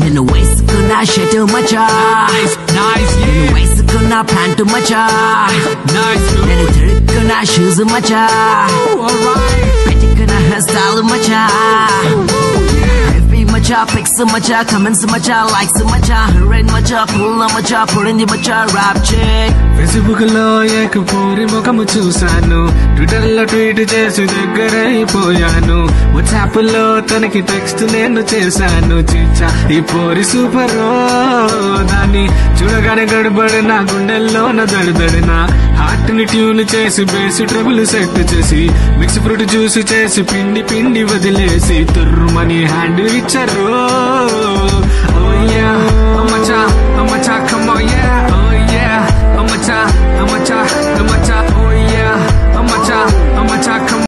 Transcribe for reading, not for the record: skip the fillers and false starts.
నేను వేసుకున్న షర్ట్ మచ్చా నేను వేసుకున్న ప్యాంటు మచ్చా నేను తిరుక్కున్న షూస్ మచ్చా పెట్టుకున్న hair style Maccha Macha, pics macha, comments macha, likes macha, rain macha, pull macha, put in the macha, rap check. Facebook లో ఏక పూరి ముఖము చూశాను, ట్విట్టర్ లో ట్వీట్ చేసి దగ్గరైపోయాను, వాట్సాప్ లో తనకి టెక్స్ట్ నేను చేశాను. చిచ్చా ఈ పోరి సూపర్, దాన్ని చూడగానే గడబడి నా గుండెల్లోన దడిదడిన హార్ట్ ని ట్యూన్ చేసి బేసి ట్రబుల్ సెట్ చేసి మిక్స్ ఫ్రూట్ జ్యూస్ చేసి పిండి పిండి వదిలేసి తుర్రుమని హ్యాండ్ ఇచ్చారు. Oh yeah, oh macha, come on yeah, oh yeah, oh macha.